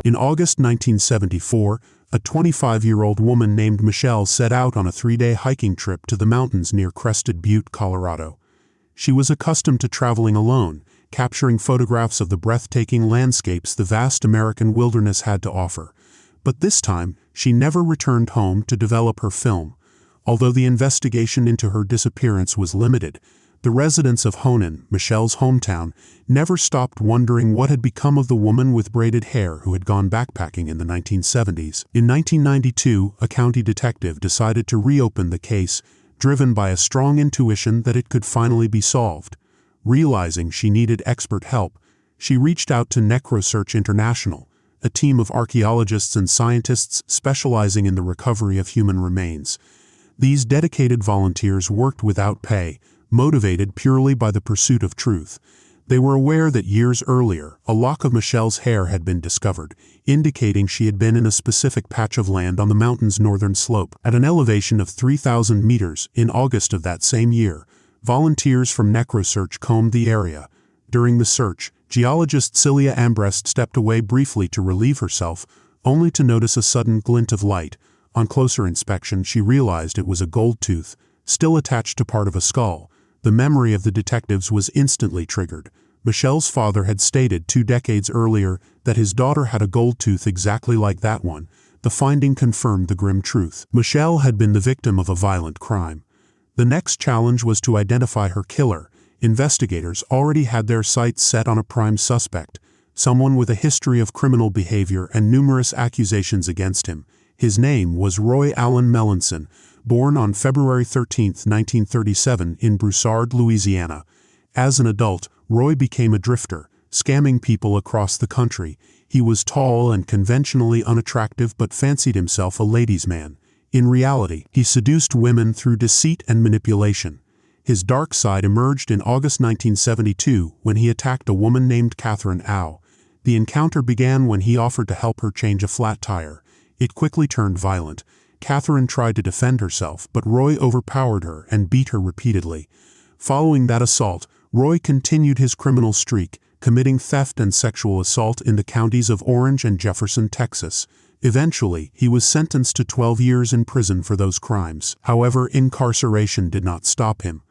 In August 1974, a 25-year-old woman named Michelle set out on a 3-day hiking trip to the mountains near Crested Butte, Colorado. She was accustomed to traveling alone, capturing photographs of the breathtaking landscapes the vast American wilderness had to offer. But this time, she never returned home to develop her film. Although the investigation into her disappearance was limited, the residents of Honan, Michelle's hometown, never stopped wondering what had become of the woman with braided hair who had gone backpacking in the 1970s. In 1992, a county detective decided to reopen the case, driven by a strong intuition that it could finally be solved. Realizing she needed expert help, she reached out to NecroSearch International, a team of archaeologists and scientists specializing in the recovery of human remains. These dedicated volunteers worked without pay, motivated purely by the pursuit of truth. They were aware that years earlier, a lock of Michelle's hair had been discovered, indicating she had been in a specific patch of land on the mountain's northern slope. At an elevation of 3,000 meters in August of that same year, volunteers from NecroSearch combed the area. During the search, geologist Celia Ambrest stepped away briefly to relieve herself, only to notice a sudden glint of light. On closer inspection, she realized it was a gold tooth, still attached to part of a skull. The memory of the detectives was instantly triggered. Michelle's father had stated 2 decades earlier that his daughter had a gold tooth exactly like that one. The finding confirmed the grim truth. Michelle had been the victim of a violent crime. The next challenge was to identify her killer. Investigators already had their sights set on a prime suspect, someone with a history of criminal behavior and numerous accusations against him. His name was Roy Melanson, born on February 13, 1937 in Broussard, Louisiana. As an adult, Roy became a drifter, scamming people across the country. He was tall and conventionally unattractive but fancied himself a ladies' man. In reality, he seduced women through deceit and manipulation. His dark side emerged in August 1972 when he attacked a woman named Catherine Au. The encounter began when he offered to help her change a flat tire. It quickly turned violent. Catherine tried to defend herself, but Roy overpowered her and beat her repeatedly. Following that assault, Roy continued his criminal streak, committing theft and sexual assault in the counties of Orange and Jefferson, Texas. Eventually, he was sentenced to 12 years in prison for those crimes. However, incarceration did not stop him.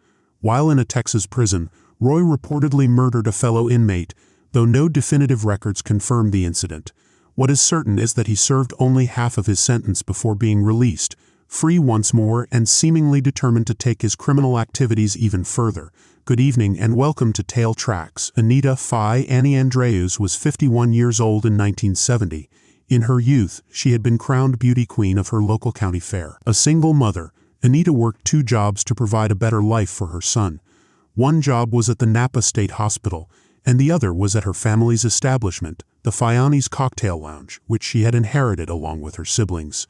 While in a Texas prison, Roy reportedly murdered a fellow inmate, though no definitive records confirm the incident. What is certain is that he served only half of his sentence before being released, free once more and seemingly determined to take his criminal activities even further. Good evening and welcome to Tale Tracks. Enita Phi Annie Andreus was 51 years old in 1970. In her youth, she had been crowned beauty queen of her local county fair. A single mother, Enita worked 2 jobs to provide a better life for her son. One job was at the Napa State Hospital, and the other was at her family's establishment, the Fiani's Cocktail Lounge, which she had inherited along with her siblings.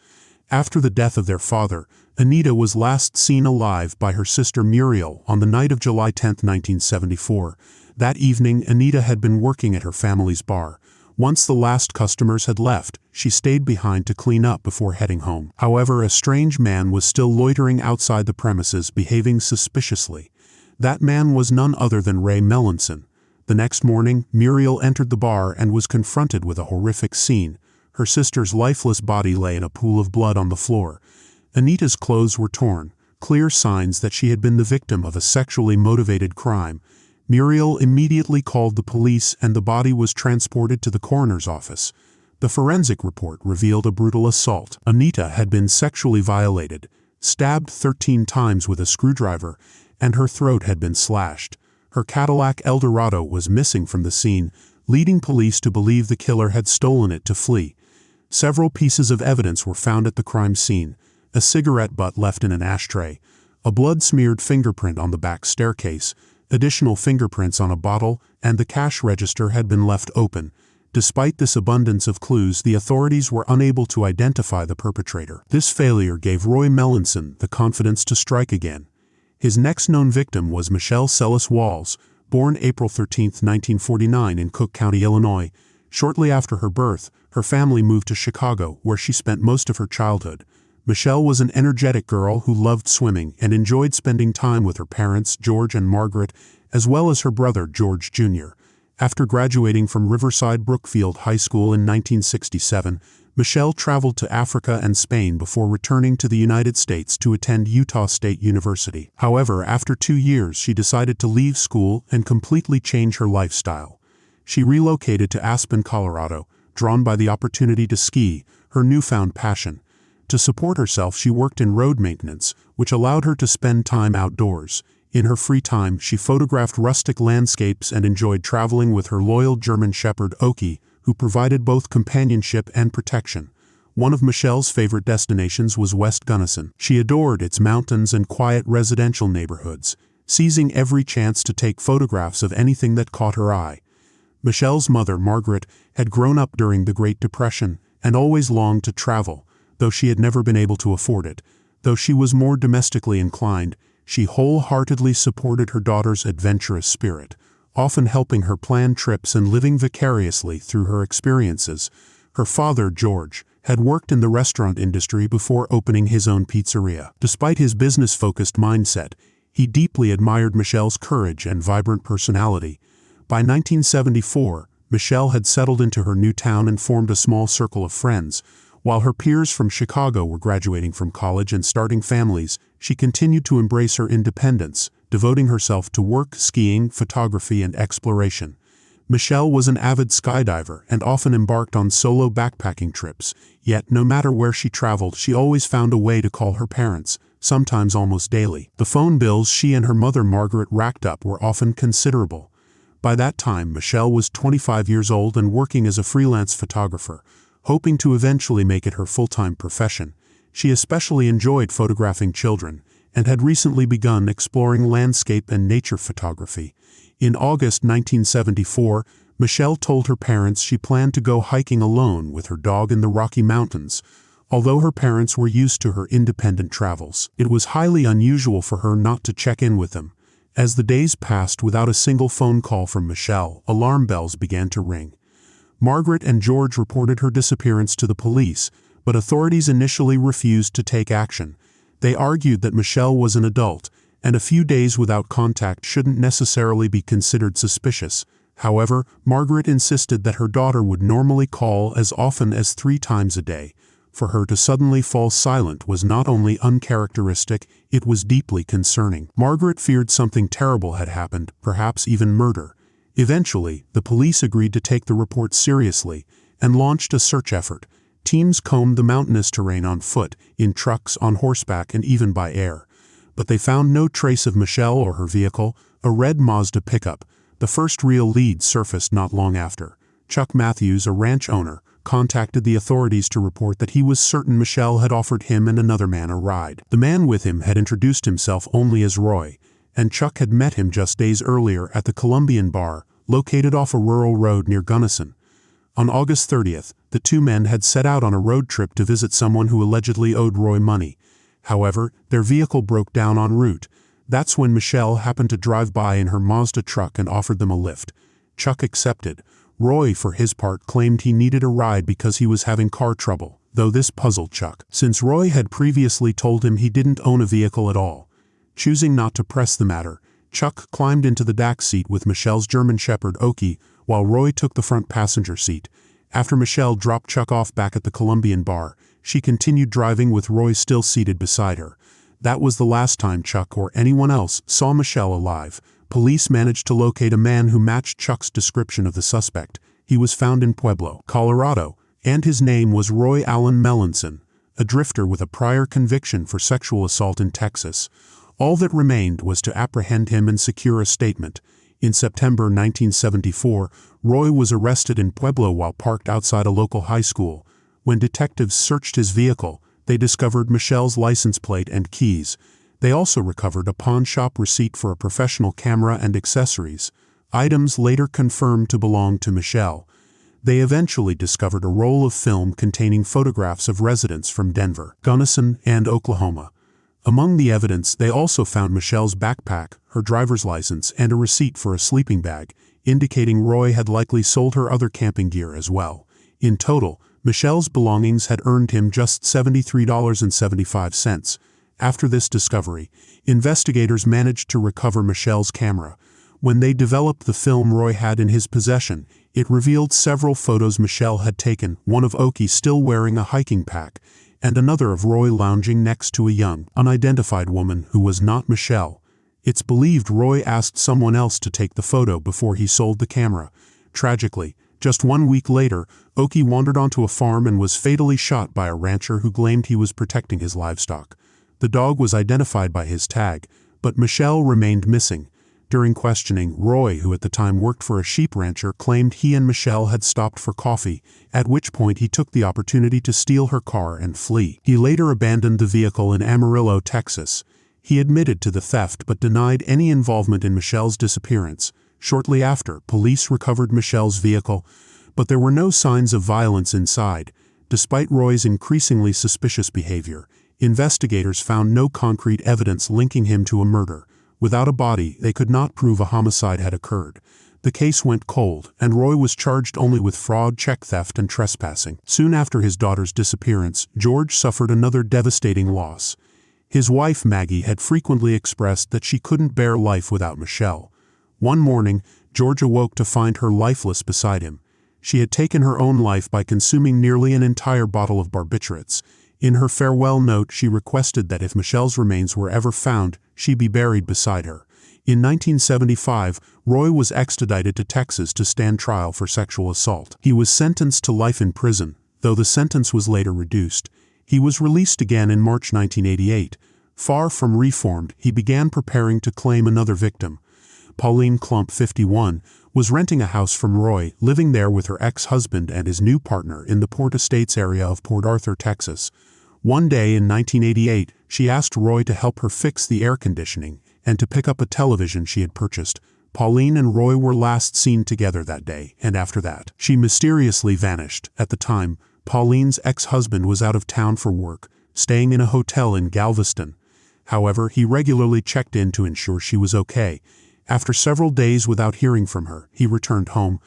After the death of their father, Enita was last seen alive by her sister Muriel on the night of July 10, 1974. That evening, Enita had been working at her family's bar. Once the last customers had left, she stayed behind to clean up before heading home. However, a strange man was still loitering outside the premises, behaving suspiciously. That man was none other than Roy Melanson. The next morning, Muriel entered the bar and was confronted with a horrific scene. Her sister's lifeless body lay in a pool of blood on the floor. Enita's clothes were torn, clear signs that she had been the victim of a sexually motivated crime. Muriel immediately called the police and the body was transported to the coroner's office. The forensic report revealed a brutal assault. Enita had been sexually violated, stabbed 13 times with a screwdriver, and her throat had been slashed. Her Cadillac Eldorado was missing from the scene, leading police to believe the killer had stolen it to flee. Several pieces of evidence were found at the crime scene: a cigarette butt left in an ashtray, a blood-smeared fingerprint on the back staircase, additional fingerprints on a bottle, and the cash register had been left open. Despite this abundance of clues, the authorities were unable to identify the perpetrator. This failure gave Roy Melanson the confidence to strike again. His next known victim was Michelle Wallace, born April 13, 1949 in Cook County, Illinois. Shortly after her birth, her family moved to Chicago, where she spent most of her childhood. Michelle was an energetic girl who loved swimming and enjoyed spending time with her parents, George and Margaret, as well as her brother, George Jr. After graduating from Riverside Brookfield High School in 1967, Michelle traveled to Africa and Spain before returning to the United States to attend Utah State University. However, after 2 years, she decided to leave school and completely change her lifestyle. She relocated to Aspen, Colorado, drawn by the opportunity to ski, her newfound passion. To support herself, she worked in road maintenance, which allowed her to spend time outdoors. In her free time, she photographed rustic landscapes and enjoyed traveling with her loyal German Shepherd Oki, who provided both companionship and protection. One of Michelle's favorite destinations was West Gunnison. She adored its mountains and quiet residential neighborhoods, seizing every chance to take photographs of anything that caught her eye. Michelle's mother, Margaret, had grown up during the Great Depression and always longed to travel, though she had never been able to afford it. Though she was more domestically inclined, she wholeheartedly supported her daughter's adventurous spirit, often helping her plan trips and living vicariously through her experiences. Her father, George, had worked in the restaurant industry before opening his own pizzeria. Despite his business-focused mindset, he deeply admired Michelle's courage and vibrant personality. By 1974, Michelle had settled into her new town and formed a small circle of friends. While her peers from Chicago were graduating from college and starting families, she continued to embrace her independence, devoting herself to work, skiing, photography, and exploration. Michelle was an avid skydiver and often embarked on solo backpacking trips, yet no matter where she traveled, she always found a way to call her parents, sometimes almost daily. The phone bills she and her mother Margaret racked up were often considerable. By that time, Michelle was 25 years old and working as a freelance photographer, hoping to eventually make it her full-time profession. She especially enjoyed photographing children and had recently begun exploring landscape and nature photography. In August 1974, Michelle told her parents she planned to go hiking alone with her dog in the Rocky Mountains. Although her parents were used to her independent travels, it was highly unusual for her not to check in with them. As the days passed without a single phone call from Michelle, alarm bells began to ring. Margaret and George reported her disappearance to the police, but authorities initially refused to take action. They argued that Michelle was an adult, and a few days without contact shouldn't necessarily be considered suspicious. However, Margaret insisted that her daughter would normally call as often as 3 times a day. For her to suddenly fall silent was not only uncharacteristic, it was deeply concerning. Margaret feared something terrible had happened, perhaps even murder. Eventually, the police agreed to take the report seriously and launched a search effort. Teams combed the mountainous terrain on foot, in trucks, on horseback, and even by air. But they found no trace of Michelle or her vehicle, a red Mazda pickup. The first real lead surfaced not long after. Chuck Matthews, a ranch owner, contacted the authorities to report that he was certain Michelle had offered him and another man a ride. The man with him had introduced himself only as Roy, and Chuck had met him just days earlier at the Columbian Bar, located off a rural road near Gunnison. On August 30th, the 2 men had set out on a road trip to visit someone who allegedly owed Roy money. However, their vehicle broke down en route. That's when Michelle happened to drive by in her Mazda truck and offered them a lift. Chuck accepted. Roy, for his part, claimed he needed a ride because he was having car trouble, though this puzzled Chuck, since Roy had previously told him he didn't own a vehicle at all. Choosing not to press the matter, Chuck climbed into the back seat with Michelle's German Shepherd Oki, while Roy took the front passenger seat. After Michelle dropped Chuck off back at the Columbian Bar, she continued driving with Roy still seated beside her. That was the last time Chuck or anyone else saw Michelle alive. Police managed to locate a man who matched Chuck's description of the suspect. He was found in Pueblo, Colorado, and his name was Roy Melanson, a drifter with a prior conviction for sexual assault in Texas. All that remained was to apprehend him and secure a statement. In September 1974, Roy was arrested in Pueblo while parked outside a local high school. When detectives searched his vehicle, they discovered Michelle's license plate and keys. They also recovered a pawn shop receipt for a professional camera and accessories, items later confirmed to belong to Michelle. They eventually discovered a roll of film containing photographs of residents from Denver, Gunnison, and Oklahoma. Among the evidence, they also found Michelle's backpack, her driver's license, and a receipt for a sleeping bag, indicating Roy had likely sold her other camping gear as well. In total, Michelle's belongings had earned him just $73.75. After this discovery, investigators managed to recover Michelle's camera. When they developed the film Roy had in his possession, it revealed several photos Michelle had taken, one of Oki still wearing a hiking pack, and another of Roy lounging next to a young, unidentified woman who was not Michelle. It's believed Roy asked someone else to take the photo before he sold the camera. Tragically, just 1 week later, Oki wandered onto a farm and was fatally shot by a rancher who claimed he was protecting his livestock. The dog was identified by his tag, but Michelle remained missing. During questioning, Roy, who at the time worked for a sheep rancher, claimed he and Michelle had stopped for coffee, at which point he took the opportunity to steal her car and flee. He later abandoned the vehicle in Amarillo, Texas. He admitted to the theft but denied any involvement in Michelle's disappearance. Shortly after, police recovered Michelle's vehicle, but there were no signs of violence inside. Despite Roy's increasingly suspicious behavior, investigators found no concrete evidence linking him to a murder. Without a body, they could not prove a homicide had occurred. The case went cold, and Roy was charged only with fraud, check theft, and trespassing. Soon after his daughter's disappearance, George suffered another devastating loss. His wife, Maggie, had frequently expressed that she couldn't bear life without Michelle. One morning, George awoke to find her lifeless beside him. She had taken her own life by consuming nearly an entire bottle of barbiturates. In her farewell note, she requested that if Michelle's remains were ever found, she be buried beside her. In 1975, Roy was extradited to Texas to stand trial for sexual assault. He was sentenced to life in prison, though the sentence was later reduced. He was released again in March 1988. Far from reformed, he began preparing to claim another victim. Pauline Klump, 51, was renting a house from Roy, living there with her ex-husband and his new partner in the Port Estates area of Port Arthur, Texas. One day in 1988, she asked Roy to help her fix the air conditioning and to pick up a television she had purchased. Pauline and Roy were last seen together that day, and after that, she mysteriously vanished. At the time, Pauline's ex-husband was out of town for work, staying in a hotel in Galveston. However, he regularly checked in to ensure she was okay. After several days without hearing from her, he returned home,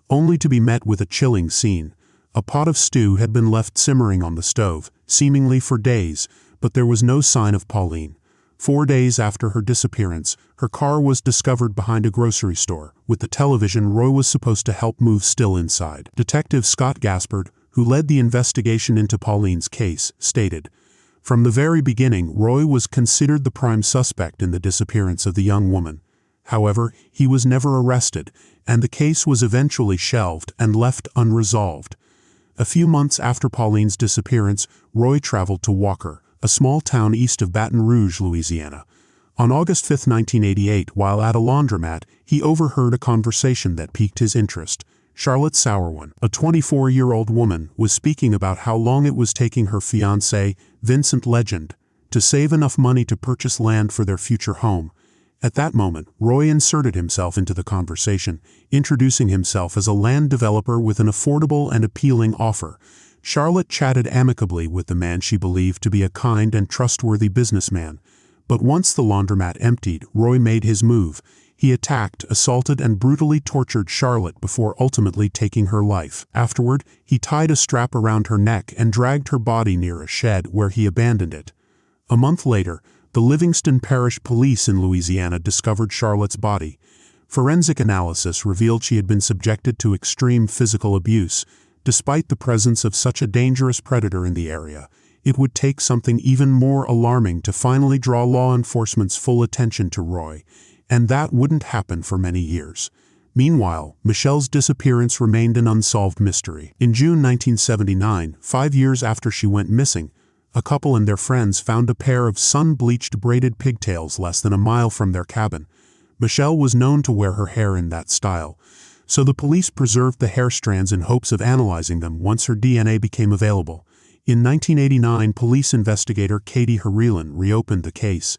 only to be met with a chilling scene. A pot of stew had been left simmering on the stove, seemingly for days, but there was no sign of Pauline. 4 days after her disappearance, her car was discovered behind a grocery store, with the television Roy was supposed to help move still inside. Detective Scott Gaspard, who led the investigation into Pauline's case, stated, "From the very beginning, Roy was considered the prime suspect in the disappearance of the young woman. However, he was never arrested, and the case was eventually shelved and left unresolved." A few months after Pauline's disappearance, Roy traveled to Walker, a small town east of Baton Rouge, Louisiana. On August 5, 1988, while at a laundromat, he overheard a conversation that piqued his interest. Charlotte Sauerwin, a 24-year-old woman, was speaking about how long it was taking her fiancé, Vincent Legend, to save enough money to purchase land for their future home. At that moment, Roy inserted himself into the conversation, introducing himself as a land developer with an affordable and appealing offer. Charlotte chatted amicably with the man she believed to be a kind and trustworthy businessman. But once the laundromat emptied, Roy made his move. He attacked, assaulted, and brutally tortured Charlotte before ultimately taking her life. Afterward, he tied a strap around her neck and dragged her body near a shed where he abandoned it. A month later, the Livingston Parish Police in Louisiana discovered Charlotte's body. Forensic analysis revealed she had been subjected to extreme physical abuse. Despite the presence of such a dangerous predator in the area, it would take something even more alarming to finally draw law enforcement's full attention to Roy, and that wouldn't happen for many years. Meanwhile, Michelle's disappearance remained an unsolved mystery. In June 1979, 5 years after she went missing, a couple and their friends found a pair of sun-bleached braided pigtails less than a mile from their cabin. Michelle was known to wear her hair in that style, so the police preserved the hair strands in hopes of analyzing them once her DNA became available. In 1989, police investigator Katie Harrelan reopened the case.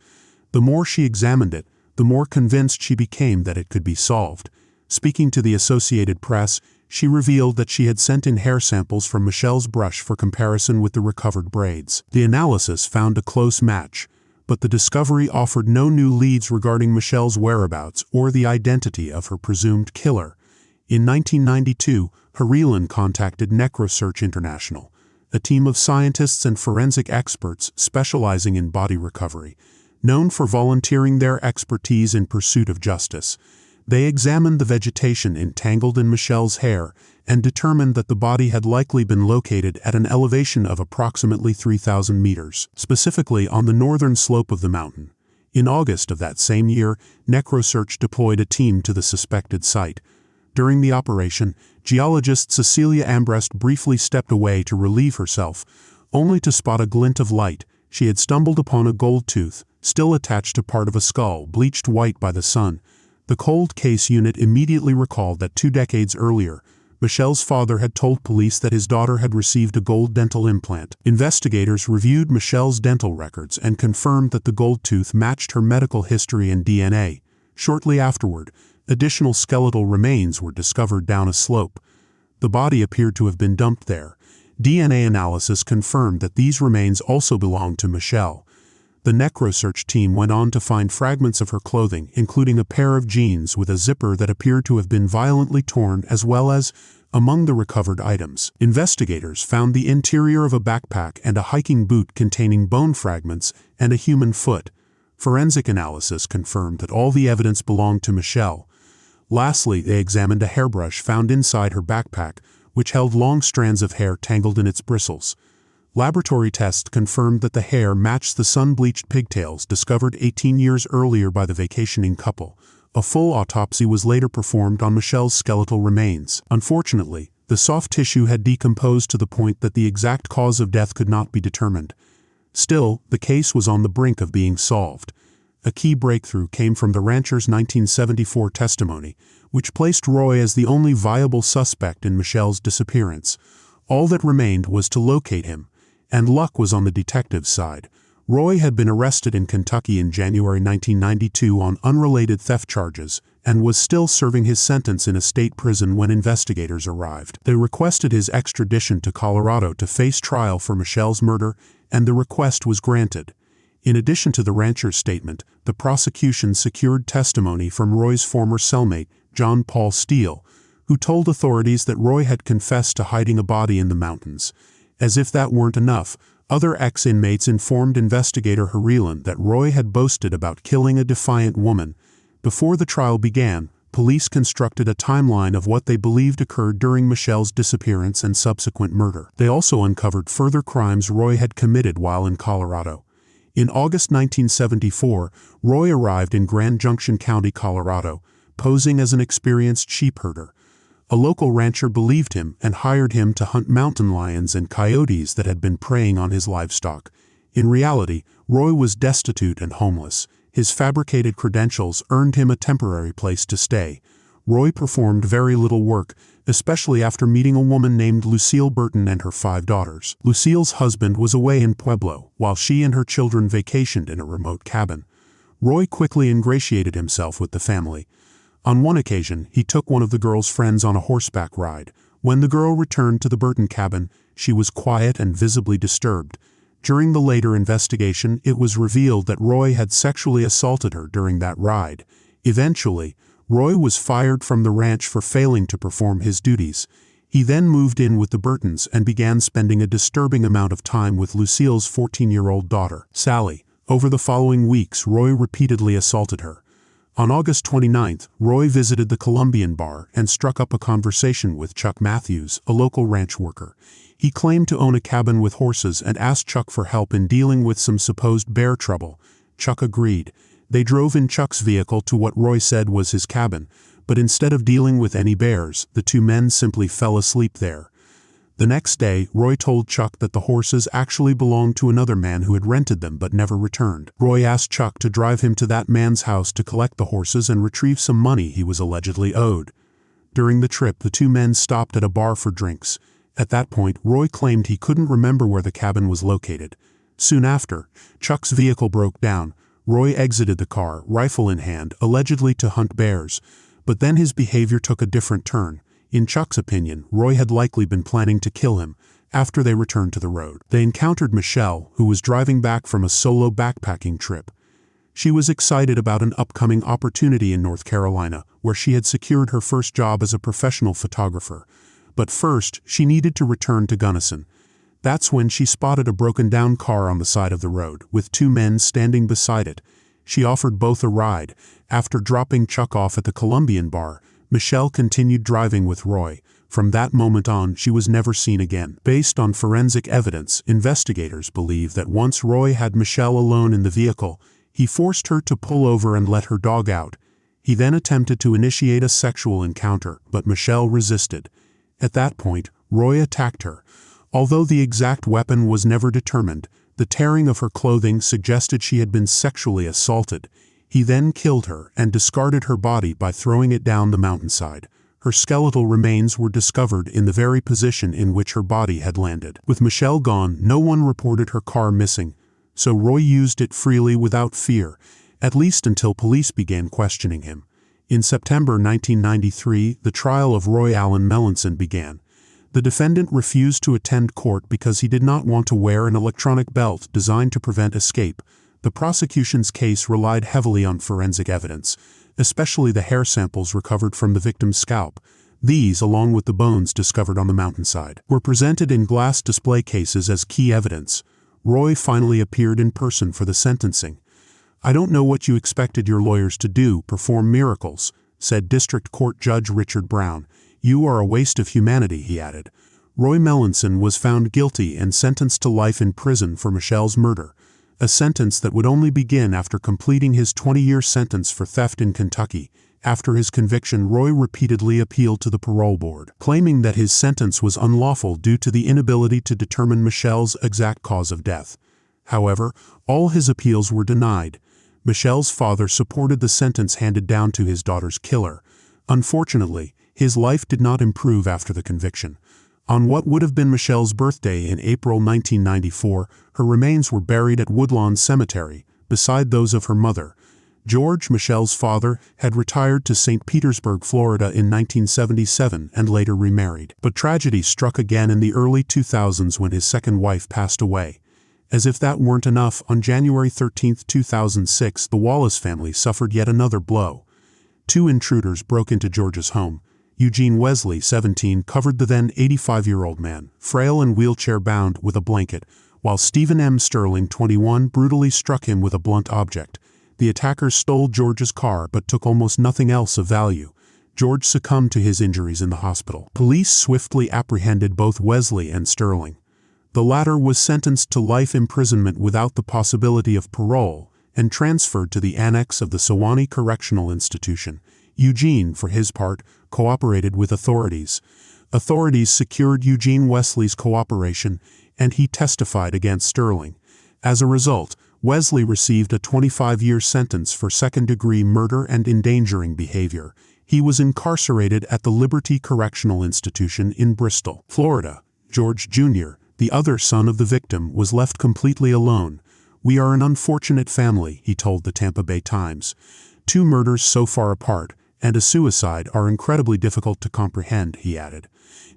The more she examined it, the more convinced she became that it could be solved. Speaking to the Associated Press, she revealed that she had sent in hair samples from Michelle's brush for comparison with the recovered braids. The analysis found a close match, but the discovery offered no new leads regarding Michelle's whereabouts or the identity of her presumed killer. In 1992, Harrelan contacted NecroSearch International, a team of scientists and forensic experts specializing in body recovery, known for volunteering their expertise in pursuit of justice. They examined the vegetation entangled in Michelle's hair and determined that the body had likely been located at an elevation of approximately 3,000 meters, specifically on the northern slope of the mountain. In August of that same year, NecroSearch deployed a team to the suspected site. During the operation, geologist Cecilia Ambrest briefly stepped away to relieve herself, only to spot a glint of light. She had stumbled upon a gold tooth, still attached to part of a skull, bleached white by the sun. The cold case unit immediately recalled that 2 decades earlier, Michelle's father had told police that his daughter had received a gold dental implant. Investigators reviewed Michelle's dental records and confirmed that the gold tooth matched her medical history and DNA. Shortly afterward, additional skeletal remains were discovered down a slope. The body appeared to have been dumped there. DNA analysis confirmed that these remains also belonged to Michelle. The NecroSearch team went on to find fragments of her clothing, including a pair of jeans with a zipper that appeared to have been violently torn, as well as, among the recovered items, investigators found the interior of a backpack and a hiking boot containing bone fragments and a human foot. Forensic analysis confirmed that all the evidence belonged to Michelle. Lastly, they examined a hairbrush found inside her backpack, which held long strands of hair tangled in its bristles. Laboratory tests confirmed that the hair matched the sun-bleached pigtails discovered 18 years earlier by the vacationing couple. A full autopsy was later performed on Michelle's skeletal remains. Unfortunately, the soft tissue had decomposed to the point that the exact cause of death could not be determined. Still, the case was on the brink of being solved. A key breakthrough came from the rancher's 1974 testimony, which placed Roy as the only viable suspect in Michelle's disappearance. All that remained was to locate him, and luck was on the detective's side. Roy had been arrested in Kentucky in January 1992 on unrelated theft charges and was still serving his sentence in a state prison when investigators arrived. They requested his extradition to Colorado to face trial for Michelle's murder, and the request was granted. In addition to the rancher's statement, the prosecution secured testimony from Roy's former cellmate, John Paul Steele, who told authorities that Roy had confessed to hiding a body in the mountains. As if that weren't enough, other ex-inmates informed investigator Harelan that Roy had boasted about killing a defiant woman. Before the trial began, police constructed a timeline of what they believed occurred during Michelle's disappearance and subsequent murder. They also uncovered further crimes Roy had committed while in Colorado. In August 1974, Roy arrived in Grand Junction County, Colorado, posing as an experienced sheep herder. A local rancher believed him and hired him to hunt mountain lions and coyotes that had been preying on his livestock. In reality, Roy was destitute and homeless. His fabricated credentials earned him a temporary place to stay. Roy performed very little work, especially after meeting a woman named Lucille Burton and her 5 daughters. Lucille's husband was away in Pueblo, while she and her children vacationed in a remote cabin. Roy quickly ingratiated himself with the family. On one occasion, he took one of the girl's friends on a horseback ride. When the girl returned to the Burton cabin, she was quiet and visibly disturbed. During the later investigation, it was revealed that Roy had sexually assaulted her during that ride. Eventually, Roy was fired from the ranch for failing to perform his duties. He then moved in with the Burtons and began spending a disturbing amount of time with Lucille's 14-year-old daughter, Sally. Over the following weeks, Roy repeatedly assaulted her. On August 29th, Roy visited the Columbian Bar and struck up a conversation with Chuck Matthews, a local ranch worker. He claimed to own a cabin with horses and asked Chuck for help in dealing with some supposed bear trouble. Chuck agreed. They drove in Chuck's vehicle to what Roy said was his cabin, but instead of dealing with any bears, the 2 men simply fell asleep there. The next day, Roy told Chuck that the horses actually belonged to another man who had rented them but never returned. Roy asked Chuck to drive him to that man's house to collect the horses and retrieve some money he was allegedly owed. During the trip, the 2 men stopped at a bar for drinks. At that point, Roy claimed he couldn't remember where the cabin was located. Soon after, Chuck's vehicle broke down. Roy exited the car, rifle in hand, allegedly to hunt bears. But then his behavior took a different turn. In Chuck's opinion, Roy had likely been planning to kill him. After they returned to the road, they encountered Michelle, who was driving back from a solo backpacking trip. She was excited about an upcoming opportunity in North Carolina, where she had secured her first job as a professional photographer. But first, she needed to return to Gunnison. That's when she spotted a broken-down car on the side of the road, with 2 men standing beside it. She offered both a ride. After dropping Chuck off at the Colombian bar, Michelle continued driving with Roy. From that moment on, she was never seen again. Based on forensic evidence, investigators believe that once Roy had Michelle alone in the vehicle, he forced her to pull over and let her dog out. He then attempted to initiate a sexual encounter, but Michelle resisted. At that point, Roy attacked her. Although the exact weapon was never determined, the tearing of her clothing suggested she had been sexually assaulted. He then killed her and discarded her body by throwing it down the mountainside. Her skeletal remains were discovered in the very position in which her body had landed. With Michelle gone, no one reported her car missing, so Roy used it freely without fear, at least until police began questioning him. In September 1993, the trial of Roy Melanson began. The defendant refused to attend court because he did not want to wear an electronic belt designed to prevent escape. The prosecution's case relied heavily on forensic evidence, especially the hair samples recovered from the victim's scalp. These, along with the bones discovered on the mountainside, were presented in glass display cases as key evidence. Roy finally appeared in person for the sentencing. "I don't know what you expected your lawyers to do, perform miracles," said District Court Judge Richard Brown. "You are a waste of humanity," he added. Roy Melanson was found guilty and sentenced to life in prison for Michelle's murder, a sentence that would only begin after completing his 20-year sentence for theft in Kentucky. After his conviction, Roy repeatedly appealed to the parole board, claiming that his sentence was unlawful due to the inability to determine Michelle's exact cause of death. However, all his appeals were denied. Michelle's father supported the sentence handed down to his daughter's killer. Unfortunately, his life did not improve after the conviction. On what would have been Michelle's birthday in April 1994, her remains were buried at Woodlawn Cemetery, beside those of her mother. George, Michelle's father, had retired to St. Petersburg, Florida in 1977 and later remarried. But tragedy struck again in the early 2000s when his second wife passed away. As if that weren't enough, on January 13, 2006, the Wallace family suffered yet another blow. Two intruders broke into George's home. Eugene Wesley, 17, covered the then 85-year-old man, frail and wheelchair-bound, with a blanket, while Stephen M. Sterling, 21, brutally struck him with a blunt object. The attackers stole George's car but took almost nothing else of value. George succumbed to his injuries in the hospital. Police swiftly apprehended both Wesley and Sterling. The latter was sentenced to life imprisonment without the possibility of parole and transferred to the annex of the Sewanee Correctional Institution. Eugene, for his part, cooperated with authorities. Authorities secured Eugene Wesley's cooperation, and he testified against Sterling. As a result, Wesley received a 25-year sentence for second-degree murder and endangering behavior. He was incarcerated at the Liberty Correctional Institution in Bristol, Florida. George Jr., the other son of the victim, was left completely alone. "We are an unfortunate family," he told the Tampa Bay Times. "Two murders so far apart and a suicide are incredibly difficult to comprehend," he added.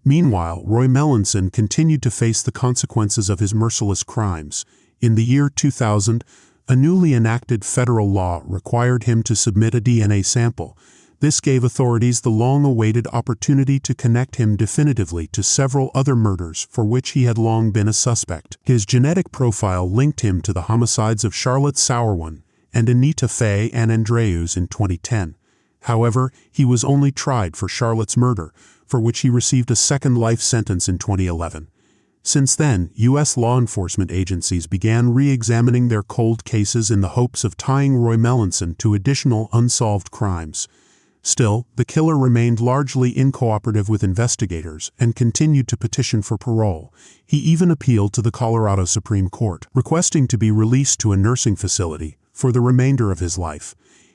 Meanwhile, Roy Melanson continued to face the consequences of his merciless crimes. In the year 2000, a newly enacted federal law required him to submit a DNA sample. This gave authorities the long-awaited opportunity to connect him definitively to several other murders for which he had long been a suspect. His genetic profile linked him to the homicides of Charlotte Sauerwin and Enita and Andreus in 2010. However, he was only tried for Charlotte's murder, for which he received a second life sentence in 2011. Since then, U.S. law enforcement agencies began re-examining their cold cases in the hopes of tying Roy Melanson to additional unsolved crimes. Still, the killer remained largely uncooperative with investigators and continued to petition for parole. He even appealed to the Colorado Supreme Court, requesting to be released to a nursing facility for the remainder of his life.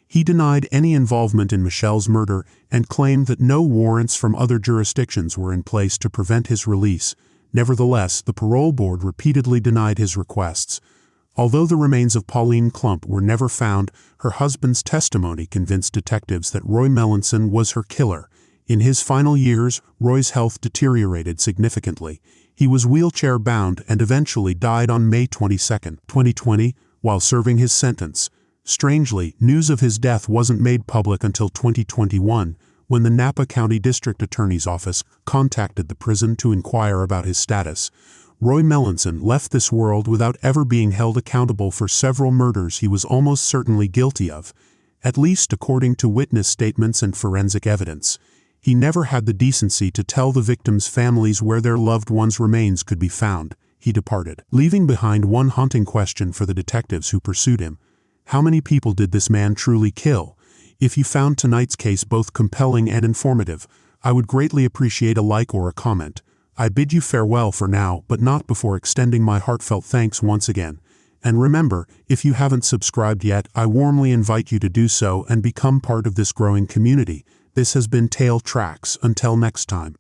He denied any involvement in Michelle's murder and claimed that no warrants from other jurisdictions were in place to prevent his release. Nevertheless, the parole board repeatedly denied his requests. Although the remains of Pauline Klump were never found, her husband's testimony convinced detectives that Roy Melanson was her killer. In his final years, Roy's health deteriorated significantly. He was wheelchair-bound and eventually died on May 22, 2020, while serving his sentence. Strangely, news of his death wasn't made public until 2021, when the Napa County District Attorney's Office contacted the prison to inquire about his status. Roy Melanson left this world without ever being held accountable for several murders he was almost certainly guilty of, at least according to witness statements and forensic evidence. He never had the decency to tell the victims' families where their loved ones' remains could be found. He departed, leaving behind one haunting question for the detectives who pursued him. How many people did this man truly kill? If you found tonight's case both compelling and informative, I would greatly appreciate a like or a comment. I bid you farewell for now, but not before extending my heartfelt thanks once again. And remember, if you haven't subscribed yet, I warmly invite you to do so and become part of this growing community. This has been Tale Tracks. Until next time.